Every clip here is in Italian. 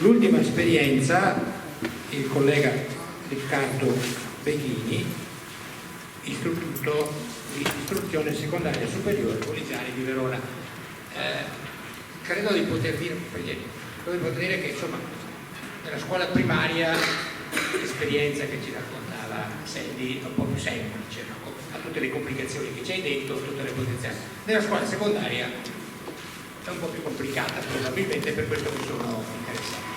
L'ultima esperienza, il collega Riccardo Bechini, istituto di istruzione secondaria superiore Poliziani di Verona. Credo di poter dire che insomma nella scuola primaria l'esperienza che ci raccontava Sandy è un po' più semplice, no? Ha tutte le complicazioni che ci hai detto, tutte le potenziali. Nella scuola secondaria è un po' più complicata, probabilmente per questo mi sono interessato.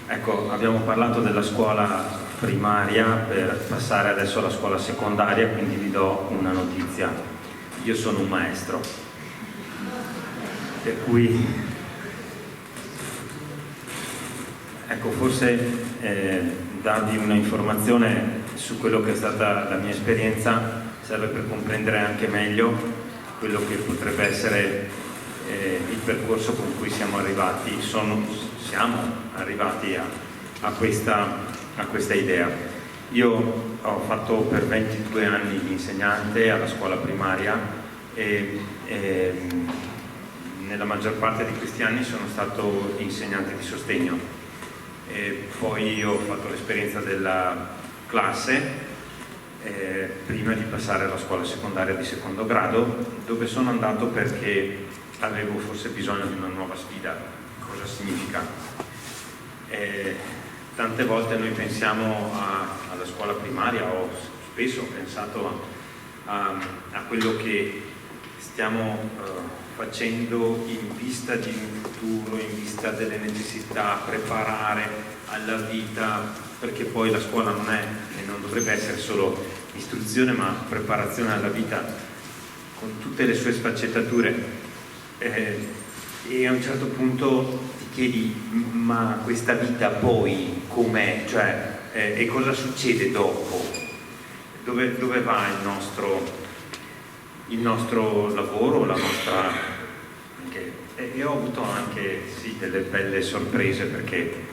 Ecco, abbiamo parlato della scuola primaria per passare adesso alla scuola secondaria, quindi vi do una notizia. Io sono un maestro, per cui ecco, forse darvi una informazione su quello che è stata la mia esperienza serve per comprendere anche meglio quello che potrebbe essere il percorso con cui siamo arrivati a questa idea. Io ho fatto per 22 anni l'insegnante alla scuola primaria e nella maggior parte di questi anni sono stato insegnante di sostegno. E poi ho fatto l'esperienza della classe prima di passare alla scuola secondaria di secondo grado, dove sono andato perché avevo forse bisogno di una nuova sfida. Cosa significa? Tante volte noi pensiamo alla scuola primaria, o spesso ho pensato a quello che stiamo facendo in vista di un futuro, in vista delle necessità, preparare alla vita, perché poi la scuola non è e non dovrebbe essere solo istruzione, ma preparazione alla vita con tutte le sue sfaccettature. E a un certo punto ti chiedi, ma questa vita poi com'è? Cioè, e cosa succede dopo? Dove va il nostro lavoro, la nostra... E ho avuto anche sì, delle belle sorprese, perché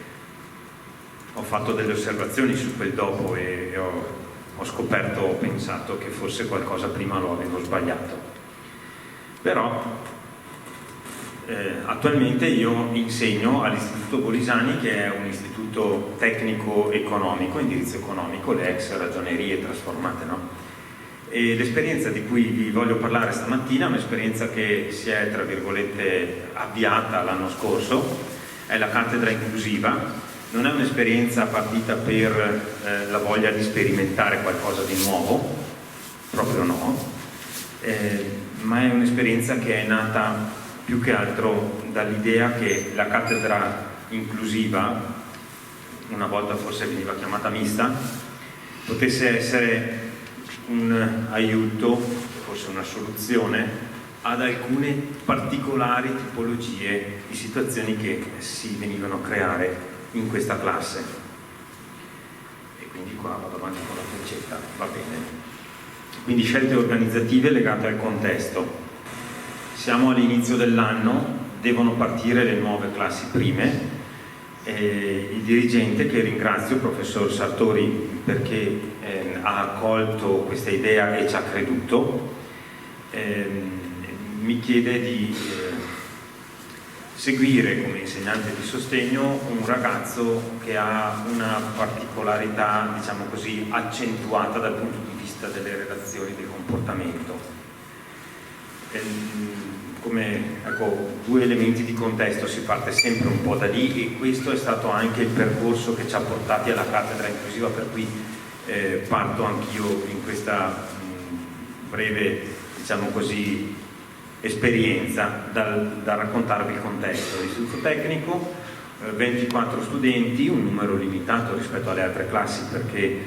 ho fatto delle osservazioni su quel dopo e ho scoperto, ho pensato che forse qualcosa prima lo avevo sbagliato. Però attualmente io insegno all'Istituto Bolisani, che è un istituto tecnico-economico, indirizzo economico, le ex ragionerie trasformate, no? E l'esperienza di cui vi voglio parlare stamattina è un'esperienza che si è, tra virgolette, avviata l'anno scorso, è la cattedra inclusiva. Non è un'esperienza partita per la voglia di sperimentare qualcosa di nuovo, proprio no, ma è un'esperienza che è nata più che altro dall'idea che la cattedra inclusiva, una volta forse veniva chiamata mista, potesse essere un aiuto, forse una soluzione ad alcune particolari tipologie di situazioni che si venivano a creare in questa classe. E quindi qua vado avanti con la freccetta, va bene. Quindi scelte organizzative legate al contesto. Siamo all'inizio dell'anno, devono partire le nuove classi prime. Il dirigente, che ringrazio, il professor Sartori, perché ha accolto questa idea e ci ha creduto, mi chiede di seguire come insegnante di sostegno un ragazzo che ha una particolarità, diciamo così, accentuata dal punto di vista delle relazioni, del comportamento. Come ecco, due elementi di contesto, si parte sempre un po' da lì, e questo è stato anche il percorso che ci ha portati alla cattedra inclusiva, per cui parto anch'io in questa breve, diciamo così, esperienza dal raccontarvi il contesto. L'istituto tecnico, 24 studenti, un numero limitato rispetto alle altre classi, perché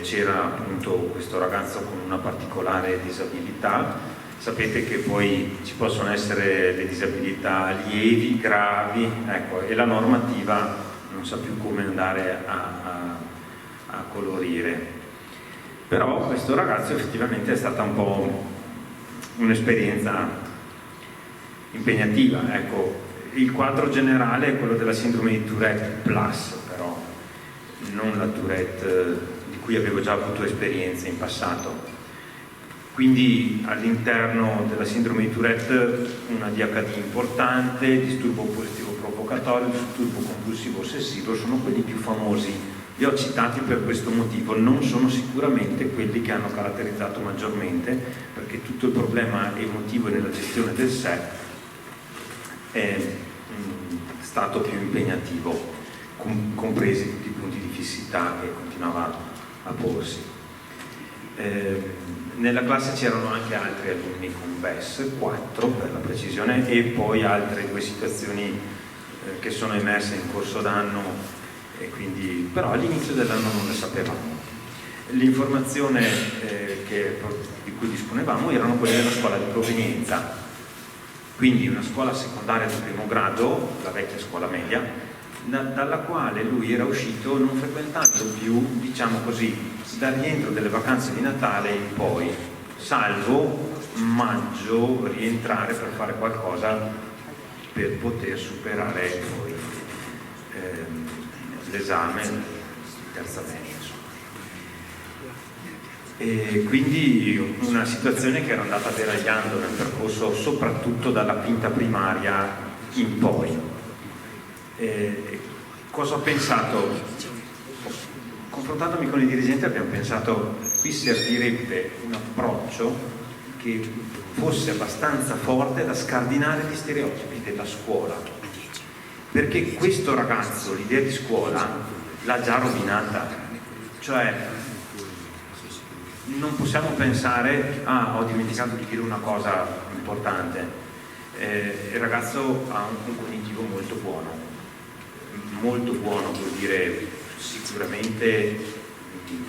c'era appunto questo ragazzo con una particolare disabilità. Sapete che poi ci possono essere le disabilità lievi, gravi, ecco, e la normativa non sa più come andare a colorire. Però questo ragazzo effettivamente è stata un po' un'esperienza impegnativa. Ecco, il quadro generale è quello della sindrome di Tourette Plus, però non la Tourette di cui avevo già avuto esperienza in passato. Quindi all'interno della sindrome di Tourette una DHD importante, disturbo ossessivo giocatorio, il disturbo compulsivo ossessivo sono quelli più famosi. Li ho citati per questo motivo, non sono sicuramente quelli che hanno caratterizzato maggiormente, perché tutto il problema emotivo e nella gestione del sé è stato più impegnativo, compresi tutti i punti di fissità che continuava a porsi. Nella classe c'erano anche altri alunni con BES, 4 per la precisione, e poi altre 2 situazioni che sono emerse in corso d'anno, e quindi, però all'inizio dell'anno non le sapevamo. L'informazione di cui disponevamo erano quelle della scuola di provenienza, quindi una scuola secondaria di primo grado, la vecchia scuola media, dalla quale lui era uscito non frequentando più, diciamo così, dal rientro delle vacanze di Natale in poi, salvo maggio rientrare per fare qualcosa per poter superare poi l'esame di terza media. E quindi una situazione che era andata deragliando nel percorso soprattutto dalla quinta primaria in poi. Cosa ho pensato? Confrontandomi con i dirigenti abbiamo pensato qui servirebbe un approccio che fosse abbastanza forte da scardinare gli stereotipi della scuola, perché questo ragazzo l'idea di scuola l'ha già rovinata, cioè non possiamo pensare ho dimenticato di dire una cosa importante, il ragazzo ha un cognitivo molto buono vuol dire sicuramente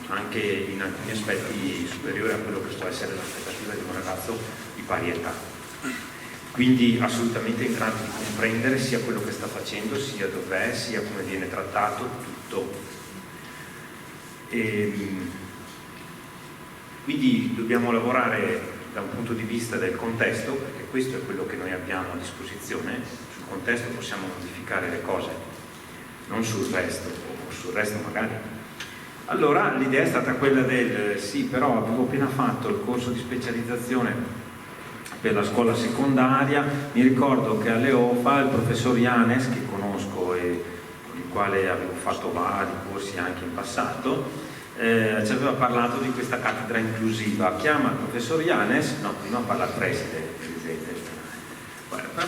anche in alcuni aspetti superiore a quello che può essere l'aspettativa di un ragazzo di pari età, quindi assolutamente in grado di comprendere sia quello che sta facendo, sia dov'è, sia come viene trattato, tutto. Quindi dobbiamo lavorare da un punto di vista del contesto, perché questo è quello che noi abbiamo a disposizione. Sul contesto possiamo modificare le cose, non sul resto, o sul resto magari. Allora l'idea è stata quella del sì, però avevo appena fatto il corso di specializzazione per la scuola secondaria, mi ricordo che alle OFA il professor Ianes, che conosco e con il quale avevo fatto vari corsi anche in passato, ci aveva parlato di questa cattedra inclusiva. Chiama il professor Ianes, no, prima parla il preside,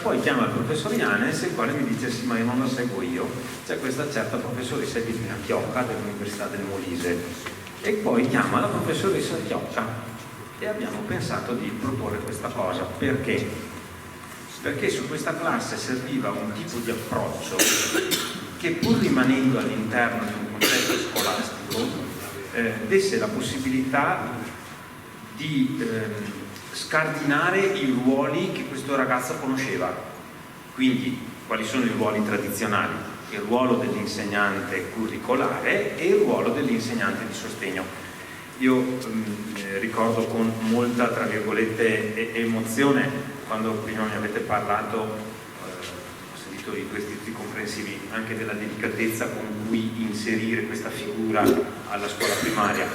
poi chiama il professor Ianes, il quale mi dice sì, ma io non la seguo io, c'è questa certa professoressa di Chiocca dell'Università del Molise, e poi chiama la professoressa Chiocca, e abbiamo pensato di proporre questa cosa. Perché? Perché su questa classe serviva un tipo di approccio che, pur rimanendo all'interno di un contesto scolastico, desse la possibilità di scardinare i ruoli che questo ragazzo conosceva. Quindi quali sono i ruoli tradizionali? Il ruolo dell'insegnante curricolare e il ruolo dell'insegnante di sostegno. Io ricordo con molta, tra virgolette, emozione, quando prima mi avete parlato, ho sentito di questi tipi comprensivi, anche della delicatezza con cui inserire questa figura alla scuola primaria.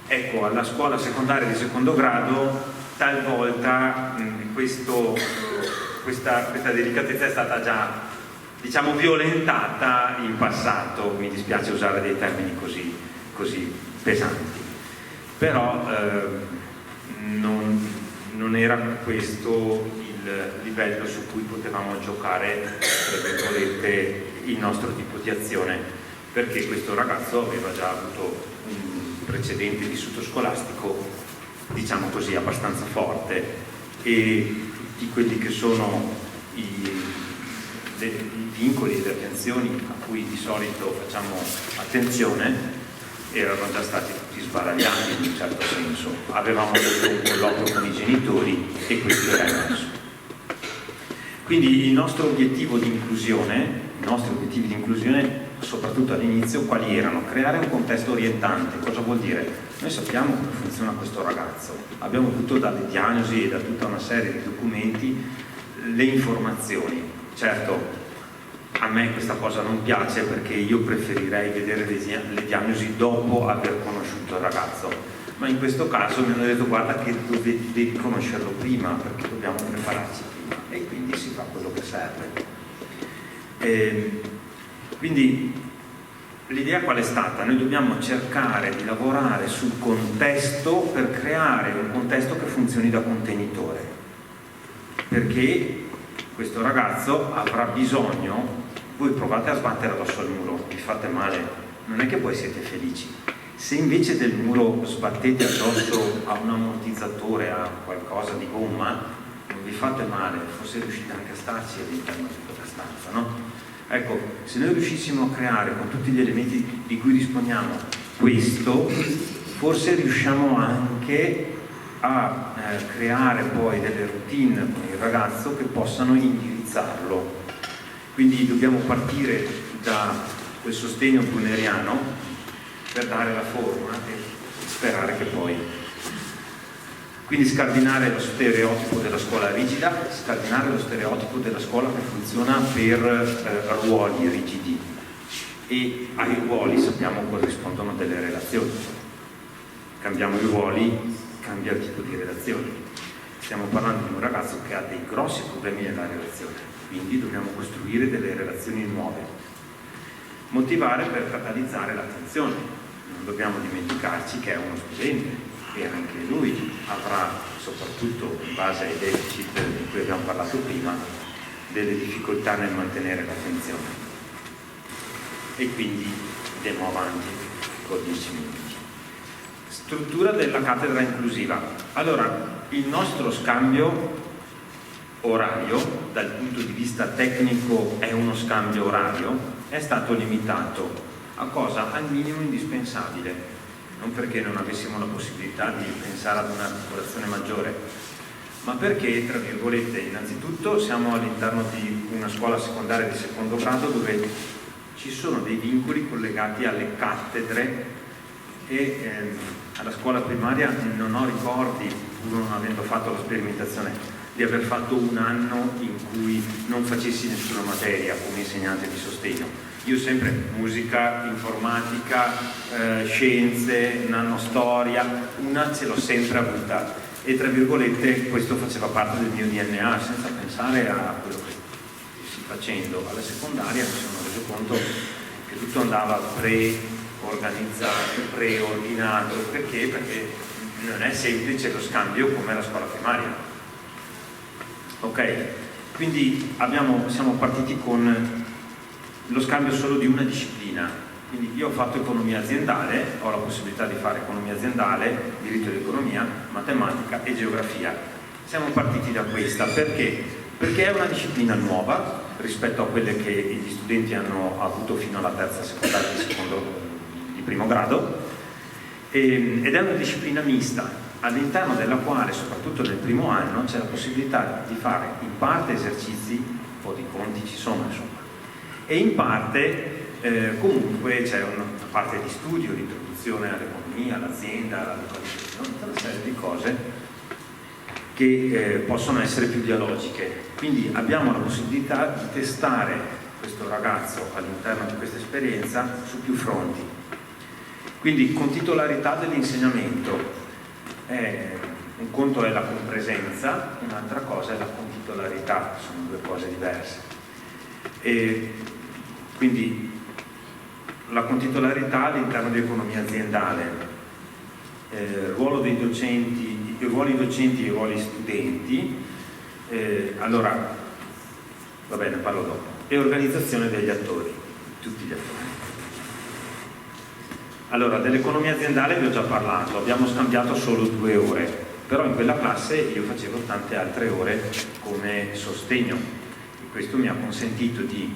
Ecco, alla scuola secondaria di secondo grado talvolta questa delicatezza è stata già, diciamo, violentata in passato. Mi dispiace usare dei termini così pesanti, però non era questo il livello su cui potevamo giocare, tra virgolette, il nostro tipo di azione, perché questo ragazzo aveva già avuto un precedente vissuto scolastico, diciamo così, abbastanza forte, e tutti quelli che sono i vincoli e le attenzioni a cui di solito facciamo attenzione erano già stati tutti sbaragliati in un certo senso. Avevamo avuto un colloquio con i genitori e questo era emerso. Quindi i nostri obiettivi di inclusione, soprattutto all'inizio, quali erano? Creare un contesto orientante. Cosa vuol dire? Noi sappiamo come funziona questo ragazzo, abbiamo avuto dalle diagnosi e da tutta una serie di documenti le informazioni. Certo, a me questa cosa non piace, perché io preferirei vedere le diagnosi dopo aver conosciuto il ragazzo, ma in questo caso mi hanno detto guarda che devi conoscerlo prima, perché dobbiamo prepararci prima, e quindi si fa quello che serve. Quindi l'idea qual è stata? Noi dobbiamo cercare di lavorare sul contesto per creare un contesto che funzioni da contenitore, perché questo ragazzo avrà bisogno, voi provate a sbattere addosso al muro, vi fate male, non è che poi siete felici. Se invece del muro sbattete addosso a un ammortizzatore, a qualcosa di gomma, non vi fate male, forse riuscite anche a starci all'interno di quella stanza, no? Ecco, se noi riuscissimo a creare con tutti gli elementi di cui disponiamo questo, forse riusciamo anche a creare poi delle routine con il ragazzo che possano indirizzarlo. Quindi dobbiamo partire da quel sostegno bruneriano per dare la forma e sperare che poi... Quindi scardinare lo stereotipo della scuola rigida, scardinare lo stereotipo della scuola che funziona per ruoli rigidi, e ai ruoli sappiamo corrispondono delle relazioni. Cambiamo i ruoli, cambia il tipo di relazioni. Stiamo parlando di un ragazzo che ha dei grossi problemi nella relazione, quindi dobbiamo costruire delle relazioni nuove. Motivare per catalizzare l'attenzione. Non dobbiamo dimenticarci che è uno studente e anche lui avrà, soprattutto in base ai deficit di cui abbiamo parlato prima, delle difficoltà nel mantenere l'attenzione. E quindi andiamo avanti con 10 minuti. Struttura della cattedra inclusiva. Allora, il nostro scambio orario, dal punto di vista tecnico è uno scambio orario, è stato limitato a cosa? Al minimo indispensabile. Non perché non avessimo la possibilità di pensare ad un'articolazione maggiore, ma perché, tra virgolette, innanzitutto siamo all'interno di una scuola secondaria di secondo grado dove ci sono dei vincoli collegati alle cattedre e alla scuola primaria non ho ricordi, pur non avendo fatto la sperimentazione, di aver fatto un anno in cui non facessi nessuna materia come insegnante di sostegno. Io sempre musica, informatica, scienze, un anno storia, una ce l'ho sempre avuta e tra virgolette questo faceva parte del mio DNA senza pensare a quello che stessi facendo. Alla secondaria mi sono reso conto che tutto andava pre-organizzato, preordinato, perché? Perché non è semplice lo scambio come la scuola primaria. Ok, quindi siamo partiti con lo scambio solo di una disciplina, quindi io ho fatto economia aziendale, ho la possibilità di fare economia aziendale, diritto dell'economia, matematica e geografia. Siamo partiti da questa perché? Perché è una disciplina nuova rispetto a quelle che gli studenti hanno avuto fino alla terza secondaria di primo grado, ed è una disciplina mista all'interno della quale, soprattutto nel primo anno, c'è la possibilità di fare in parte esercizi, un po' di conti ci sono insomma, e in parte comunque c'è una parte di studio, di introduzione all'economia, all'azienda, alla localizzazione, tutta una serie di cose che possono essere più dialogiche. Quindi abbiamo la possibilità di testare questo ragazzo all'interno di questa esperienza su più fronti. Quindi con titolarità dell'insegnamento, un conto è la compresenza, un'altra cosa è la contitolarità, sono due cose diverse. E quindi la contitolarità all'interno di economia aziendale, il ruolo dei docenti, i ruoli docenti e i ruoli studenti, allora va bene, parlo dopo, e organizzazione degli attori, tutti gli attori. Allora, dell'economia aziendale vi ho già parlato, abbiamo scambiato solo 2 ore, però in quella classe io facevo tante altre ore come sostegno e questo mi ha consentito di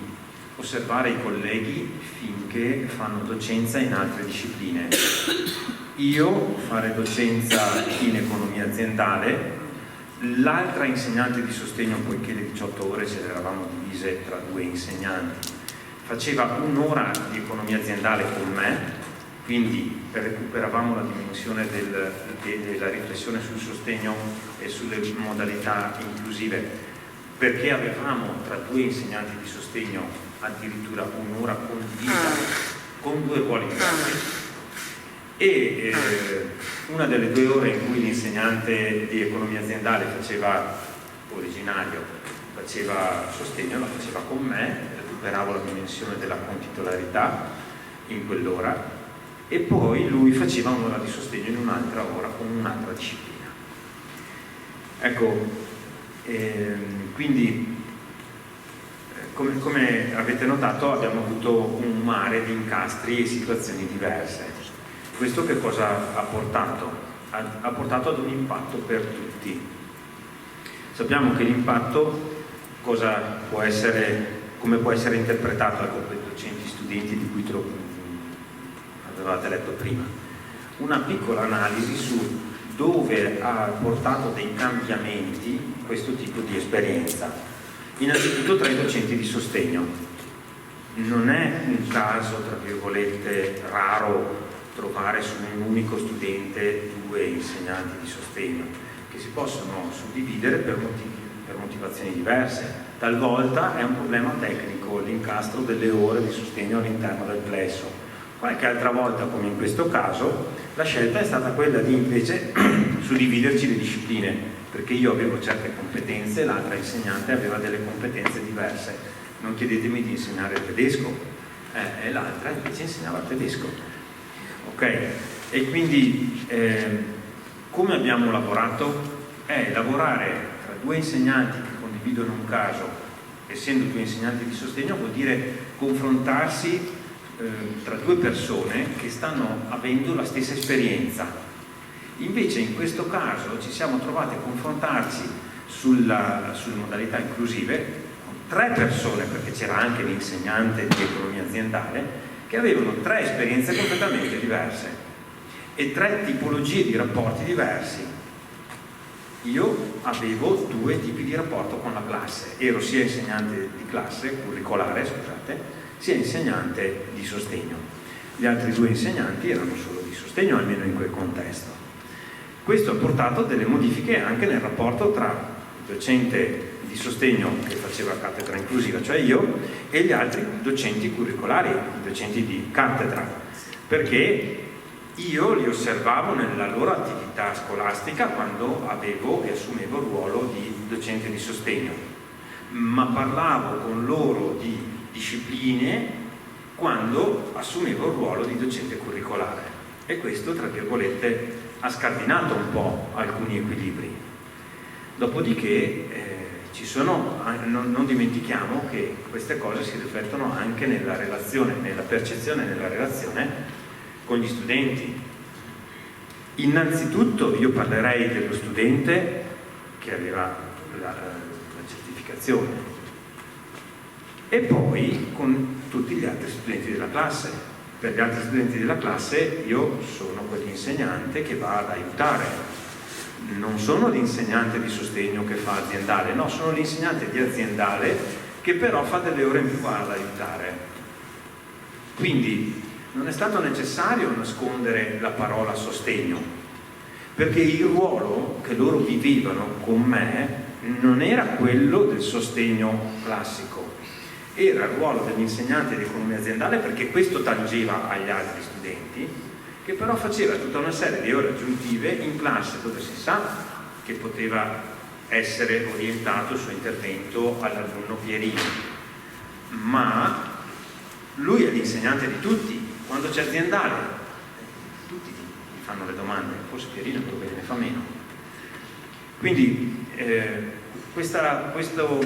osservare i colleghi finché fanno docenza in altre discipline. Io fare docenza in economia aziendale, l'altra insegnante di sostegno, poiché le 18 ore ce le eravamo divise tra 2 insegnanti, faceva un'ora di economia aziendale con me, quindi recuperavamo la dimensione della riflessione sul sostegno e sulle modalità inclusive, perché avevamo tra 2 insegnanti di sostegno addirittura un'ora condivisa con 2 ruoli diversi, e una delle 2 ore in cui l'insegnante di economia aziendale originario faceva sostegno la faceva con me, superavo la dimensione della contitolarità in quell'ora, e poi lui faceva un'ora di sostegno in un'altra ora con un'altra disciplina. Ecco, quindi come avete notato abbiamo avuto un mare di incastri e situazioni diverse. Questo che cosa ha portato? Ha portato ad un impatto per tutti. Sappiamo che l'impatto come può essere interpretato da docenti, studenti di cui avevate letto prima. Una piccola analisi su dove ha portato dei cambiamenti questo tipo di esperienza. Innanzitutto tra i docenti di sostegno. Non è un caso, tra virgolette, raro trovare su un unico studente 2 insegnanti di sostegno, che si possono suddividere per motivazioni diverse. Talvolta è un problema tecnico l'incastro delle ore di sostegno all'interno del plesso. Qualche altra volta, come in questo caso, la scelta è stata quella di invece suddividerci le discipline, perché io avevo certe competenze e l'altra insegnante aveva delle competenze diverse. Non chiedetemi di insegnare il tedesco, e l'altra invece insegnava il tedesco. Ok? E quindi come abbiamo lavorato? Lavorare tra 2 insegnanti che condividono un caso, essendo 2 insegnanti di sostegno, vuol dire confrontarsi tra 2 persone che stanno avendo la stessa esperienza. Invece in questo caso ci siamo trovati a confrontarci sulle modalità inclusive con 3 persone, perché c'era anche l'insegnante di economia aziendale, che avevano 3 esperienze completamente diverse e 3 tipologie di rapporti diversi. Io avevo 2 tipi di rapporto con la classe, ero sia insegnante di classe, curricolare, scusate, sia insegnante di sostegno. Gli altri 2 insegnanti erano solo di sostegno, almeno in quel contesto. Questo ha portato delle modifiche anche nel rapporto tra il docente di sostegno che faceva cattedra inclusiva, cioè io, e gli altri docenti curricolari, i docenti di cattedra, perché io li osservavo nella loro attività scolastica quando avevo e assumevo il ruolo di docente di sostegno, ma parlavo con loro di discipline quando assumevo il ruolo di docente curricolare, e questo, tra virgolette, ha scardinato un po' alcuni equilibri. Dopodiché non dimentichiamo che queste cose si riflettono anche nella relazione, nella percezione della relazione con gli studenti. Innanzitutto io parlerei dello studente che aveva la certificazione, e poi con tutti gli altri studenti della classe. Per gli altri studenti della classe io sono quell'insegnante che va ad aiutare, non sono l'insegnante di sostegno che fa aziendale, no, sono l'insegnante di aziendale che però fa delle ore in più ad aiutare. Quindi non è stato necessario nascondere la parola sostegno, perché il ruolo che loro vivevano con me non era quello del sostegno classico, era il ruolo dell'insegnante di economia aziendale, perché questo tangeva agli altri studenti, che però faceva tutta una serie di ore aggiuntive in classe dove si sa che poteva essere orientato il suo intervento all'alunno Pierino, ma lui è l'insegnante di tutti. Quando c'è aziendale tutti gli fanno le domande, forse Pierino proprio ne fa meno. Quindi questo,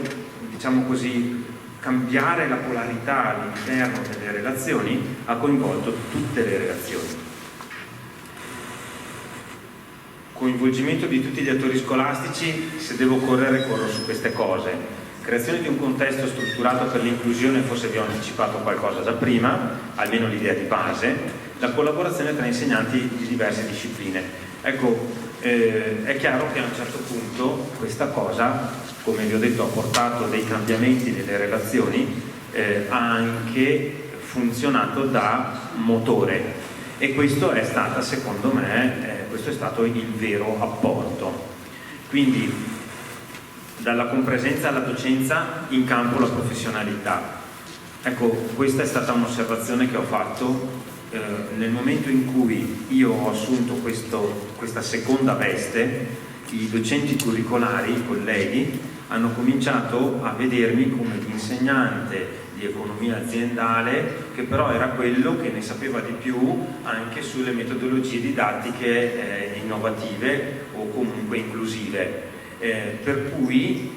diciamo così, cambiare la polarità all'interno delle relazioni ha coinvolto tutte le relazioni. Coinvolgimento di tutti gli attori scolastici, se devo correre corro su queste cose. Creazione di un contesto strutturato per l'inclusione, forse vi ho anticipato qualcosa già prima, almeno l'idea di base, la collaborazione tra insegnanti di diverse discipline. Ecco, è chiaro che a un certo punto questa cosa, come vi ho detto, ha portato dei cambiamenti nelle relazioni, ha anche funzionato da motore, e questo è stata, secondo me, questo è stato il vero apporto. Quindi dalla compresenza alla docenza in campo la professionalità. Ecco, questa è stata un'osservazione che ho fatto nel momento in cui io ho assunto questa seconda veste. I docenti curricolari, i colleghi, hanno cominciato a vedermi come l'insegnante di economia aziendale, che però era quello che ne sapeva di più anche sulle metodologie didattiche innovative o comunque inclusive, per cui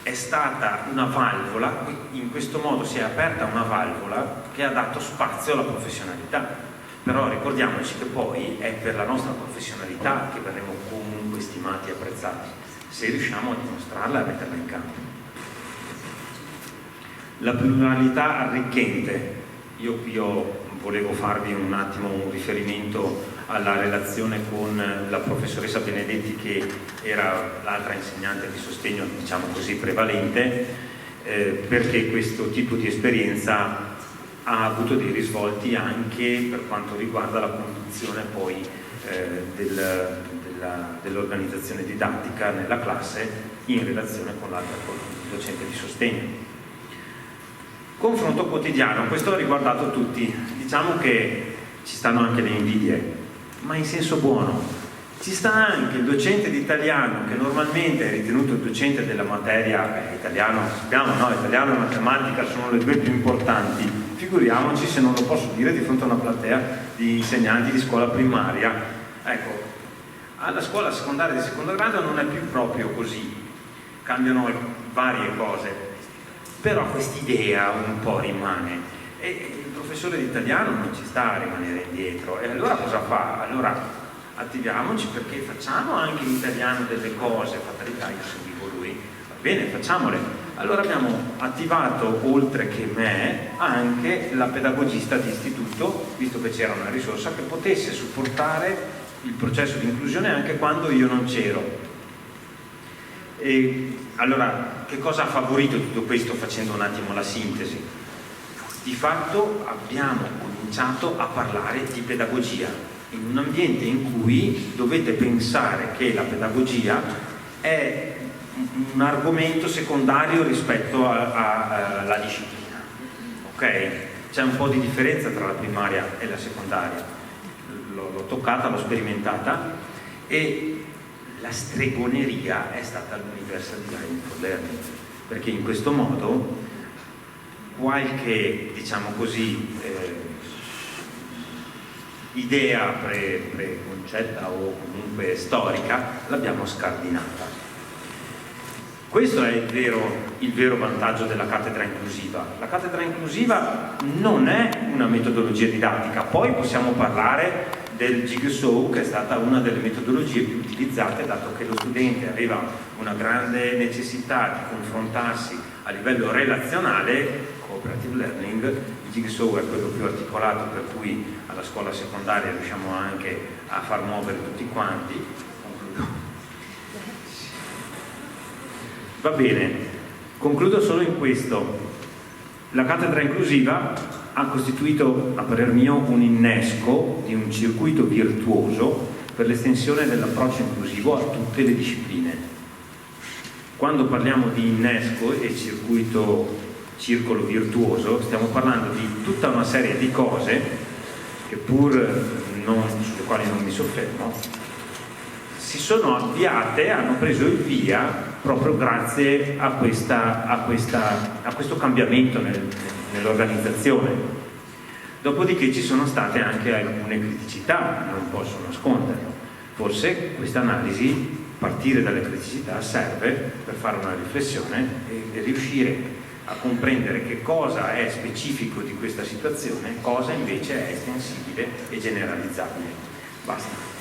è stata una valvola, in questo modo si è aperta una valvola che ha dato spazio alla professionalità. Però ricordiamoci che poi è per la nostra professionalità che verremo comunque stimati e apprezzati, se riusciamo a dimostrarla e a metterla in campo. La pluralità arricchente. Io volevo farvi un attimo un riferimento alla relazione con la professoressa Benedetti, che era l'altra insegnante di sostegno, diciamo così, prevalente, perché questo tipo di esperienza ha avuto dei risvolti anche per quanto riguarda la conduzione poi dell'organizzazione didattica nella classe in relazione con l'altra docente di sostegno. Confronto quotidiano, questo ha riguardato tutti. Diciamo che ci stanno anche le invidie, ma in senso buono. Ci sta anche il docente di italiano, che normalmente è ritenuto il docente della materia, italiano, sappiamo, no? Italiano e matematica sono le due più importanti. Figuriamoci se non lo posso dire di fronte a una platea di insegnanti di scuola primaria. Ecco, alla scuola secondaria di secondo grado non è più proprio così, cambiano varie cose, però quest'idea un po' rimane e il professore di italiano non ci sta a rimanere indietro. E allora cosa fa? Allora attiviamoci, perché facciamo anche in italiano delle cose, fatalità, io seguivo lui, va bene, facciamole. Allora abbiamo attivato, oltre che me, anche la pedagogista di istituto, visto che c'era una risorsa che potesse supportare il processo di inclusione anche quando io non c'ero. E allora, che cosa ha favorito tutto questo, facendo un attimo la sintesi? Di fatto abbiamo cominciato a parlare di pedagogia in un ambiente in cui dovete pensare che la pedagogia è un argomento secondario rispetto alla disciplina, ok? C'è un po' di differenza tra la primaria e la secondaria, l'ho toccata, l'ho sperimentata, e la stregoneria è stata l'Universal Design for Learning, perché in questo modo qualche, diciamo così, idea preconcetta o comunque storica l'abbiamo scardinata. Questo è il vero vantaggio della cattedra inclusiva. La cattedra inclusiva non è una metodologia didattica, poi possiamo parlare del Jigsaw, che è stata una delle metodologie più utilizzate, dato che lo studente aveva una grande necessità di confrontarsi a livello relazionale. Cooperative learning, il Jigsaw è quello più articolato, per cui alla scuola secondaria riusciamo anche a far muovere tutti quanti. Va bene, concludo solo in questo. La cattedra inclusiva ha costituito, a parer mio, un innesco di un circuito virtuoso per l'estensione dell'approccio inclusivo a tutte le discipline. Quando parliamo di innesco e circolo virtuoso, stiamo parlando di tutta una serie di cose che sulle quali non mi soffermo, si sono avviate, hanno preso il via proprio grazie a questo cambiamento nell'organizzazione. Dopodiché ci sono state anche alcune criticità, non posso nasconderlo. Forse questa analisi, partire dalle criticità, serve per fare una riflessione e riuscire a comprendere che cosa è specifico di questa situazione, cosa invece è estensibile e generalizzabile. Basta.